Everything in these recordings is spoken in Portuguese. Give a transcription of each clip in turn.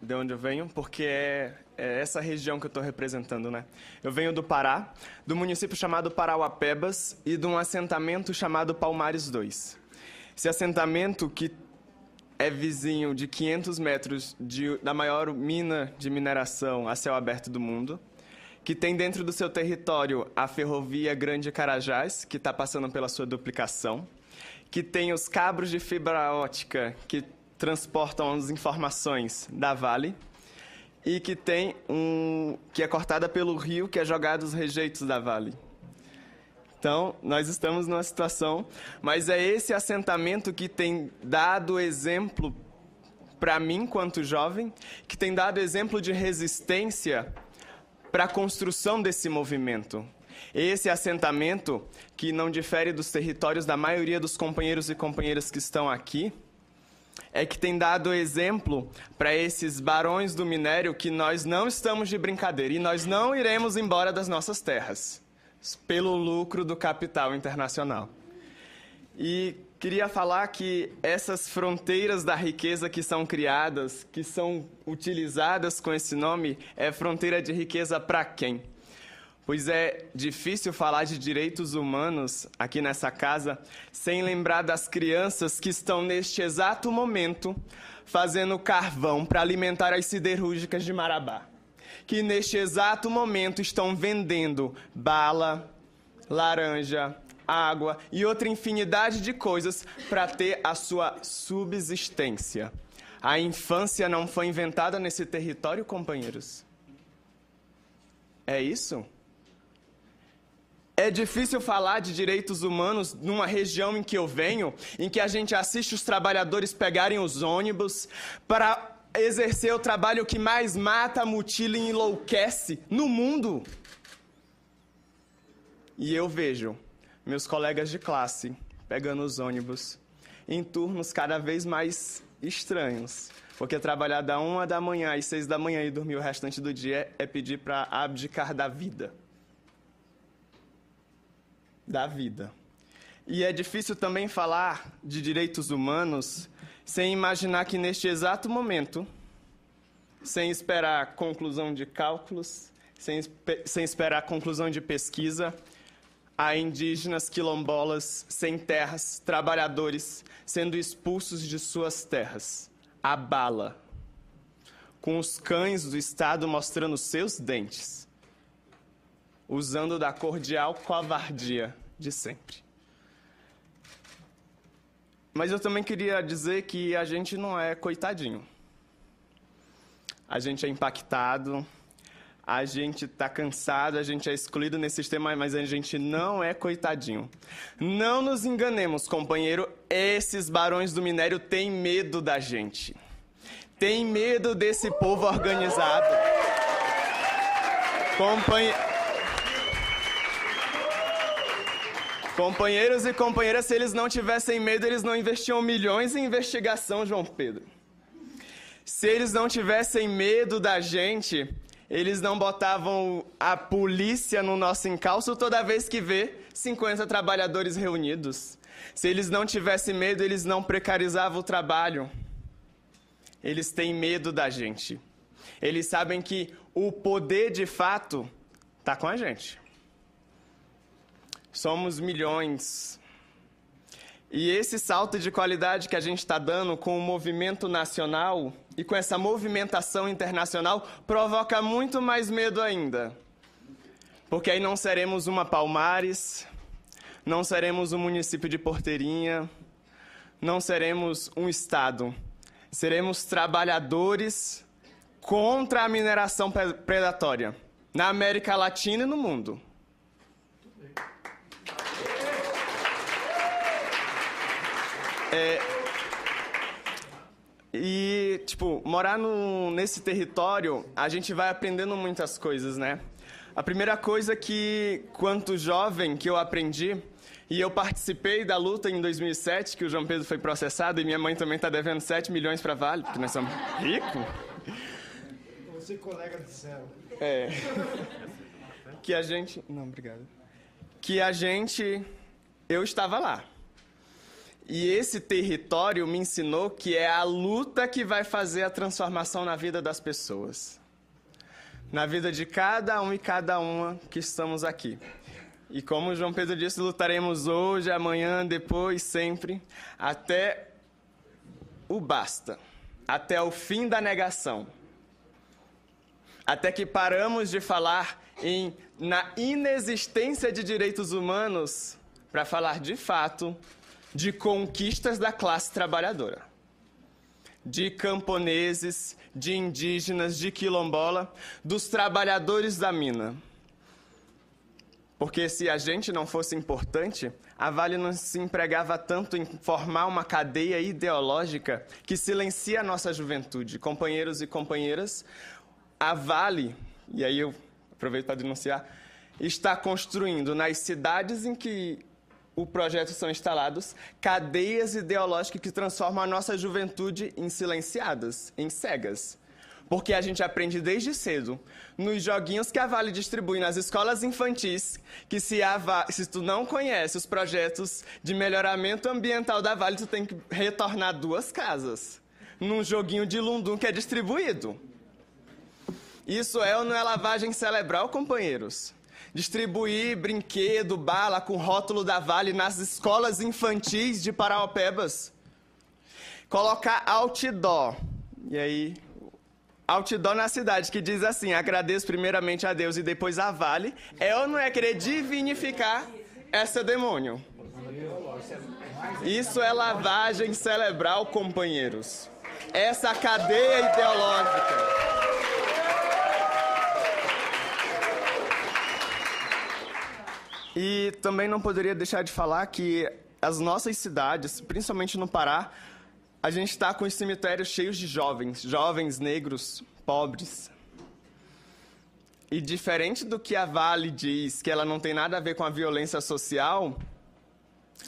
de onde eu venho, porque é essa região que eu estou representando, né? Eu venho do Pará, do município chamado Parauapebas e de um assentamento chamado Palmares 2. Esse assentamento, que é vizinho de 500 metros da maior mina de mineração a céu aberto do mundo, que tem dentro do seu território a ferrovia Grande Carajás, que está passando pela sua duplicação, que tem os cabos de fibra ótica que transportam as informações da Vale, e que tem que é cortada pelo rio, que é jogado os rejeitos da Vale. Então, nós estamos numa situação, mas é esse assentamento que tem dado exemplo para mim, enquanto jovem, que tem dado exemplo de resistência para a construção desse movimento. Esse assentamento, que não difere dos territórios da maioria dos companheiros e companheiras que estão aqui, é que tem dado exemplo para esses barões do minério que nós não estamos de brincadeira e nós não iremos embora das nossas terras, pelo lucro do capital internacional. E queria falar que essas fronteiras da riqueza que são criadas, que são utilizadas com esse nome, é fronteira de riqueza para quem? Pois é difícil falar de direitos humanos aqui nessa casa sem lembrar das crianças que estão neste exato momento fazendo carvão para alimentar as siderúrgicas de Marabá. Que neste exato momento estão vendendo bala, laranja, água e outra infinidade de coisas para ter a sua subsistência. A infância não foi inventada nesse território, companheiros? É isso? É difícil falar de direitos humanos numa região em que eu venho, em que a gente assiste os trabalhadores pegarem os ônibus para exercer o trabalho que mais mata, mutila e enlouquece no mundo. E eu vejo meus colegas de classe pegando os ônibus em turnos cada vez mais estranhos, porque trabalhar da 1 da manhã às 6 da manhã e dormir o restante do dia é pedir para abdicar da vida. Da vida. E é difícil também falar de direitos humanos sem imaginar que neste exato momento, sem esperar conclusão de cálculos, sem esperar conclusão de pesquisa, há indígenas quilombolas sem terras, trabalhadores sendo expulsos de suas terras, à bala, com os cães do Estado mostrando seus dentes, usando da cordial covardia de sempre. Mas eu também queria dizer que a gente não é coitadinho. A gente é impactado, a gente está cansado, a gente é excluído nesse sistema, mas a gente não é coitadinho. Não nos enganemos, companheiro, esses barões do minério têm medo da gente. Têm medo desse povo organizado. Companheiros e companheiras, se eles não tivessem medo, eles não investiam milhões em investigação, João Pedro. Se eles não tivessem medo da gente, eles não botavam a polícia no nosso encalço toda vez que vê 50 trabalhadores reunidos. Se eles não tivessem medo, eles não precarizavam o trabalho. Eles têm medo da gente. Eles sabem que o poder, de fato, está com a gente. Somos milhões. E esse salto de qualidade que a gente está dando com o movimento nacional e com essa movimentação internacional provoca muito mais medo ainda. Porque aí não seremos uma Palmares, não seremos um município de Porteirinha, não seremos um estado. Seremos trabalhadores contra a mineração predatória na América Latina e no mundo. Morar nesse território, a gente vai aprendendo muitas coisas, né? A primeira coisa que, quanto jovem, que eu aprendi, e eu participei da luta em 2007, que o João Pedro foi processado, e minha mãe também está devendo 7 milhões para Vale, porque nós somos ricos. Você é colega do céu. Que a gente... Não, obrigado. Eu estava lá. E esse território me ensinou que é a luta que vai fazer a transformação na vida das pessoas. Na vida de cada um e cada uma que estamos aqui. E como João Pedro disse, lutaremos hoje, amanhã, depois, sempre, até o basta. Até o fim da negação. Até que paramos de falar na inexistência de direitos humanos para falar, de fato, de conquistas da classe trabalhadora. De camponeses, de indígenas, de quilombola, dos trabalhadores da mina. Porque se a gente não fosse importante, a Vale não se empregava tanto em formar uma cadeia ideológica que silencia a nossa juventude. Companheiros e companheiras, a Vale, e aí eu aproveito para denunciar, está construindo nas cidades em que o projeto são instalados cadeias ideológicas que transformam a nossa juventude em silenciadas, em cegas. Porque a gente aprende desde cedo, nos joguinhos que a Vale distribui nas escolas infantis, que se tu não conhece os projetos de melhoramento ambiental da Vale, tu tem que retornar 2 casas, num joguinho de lundum que é distribuído. Isso é ou não é lavagem cerebral, companheiros? Distribuir brinquedo, bala com rótulo da Vale nas escolas infantis de Parauapebas. Colocar outdoor. E aí, outdoor na cidade, que diz assim, agradeço primeiramente a Deus e depois a Vale. É ou não é querer divinificar essa demônio? Isso é lavagem cerebral, companheiros. Essa cadeia ideológica. E também não poderia deixar de falar que as nossas cidades, principalmente no Pará, a gente está com os cemitérios cheios de jovens negros, pobres. E diferente do que a Vale diz, que ela não tem nada a ver com a violência social,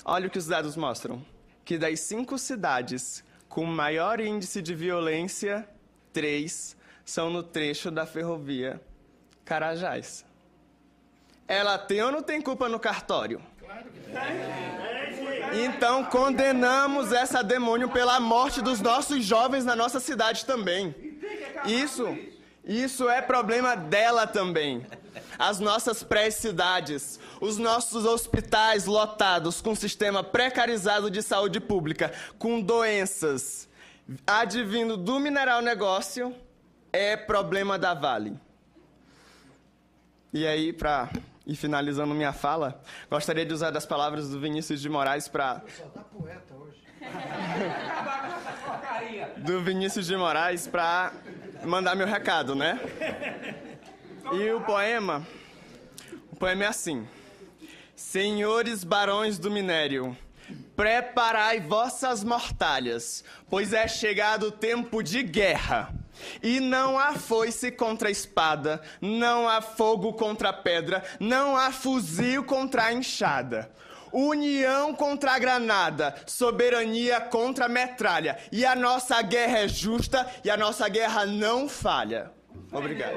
olha o que os dados mostram. Que das 5 cidades com maior índice de violência, 3 são no trecho da ferrovia Carajás. Ela tem ou não tem culpa no cartório? Claro que tem. Então condenamos essa demônio pela morte dos nossos jovens na nossa cidade também. Isso é problema dela também. As nossas pré-cidades, os nossos hospitais lotados com sistema precarizado de saúde pública, com doenças advindo do mineral negócio, é problema da Vale. E aí, E finalizando minha fala, gostaria de usar das palavras do Vinícius de Moraes para... Só tá poeta hoje. Do Vinícius de Moraes para mandar meu recado, né? E o poema é assim. Senhores barões do minério, preparai vossas mortalhas, pois é chegado o tempo de guerra. E não há foice contra a espada, não há fogo contra a pedra, não há fuzil contra a enxada. União contra a granada, soberania contra a metralha. E a nossa guerra é justa e a nossa guerra não falha. Obrigado.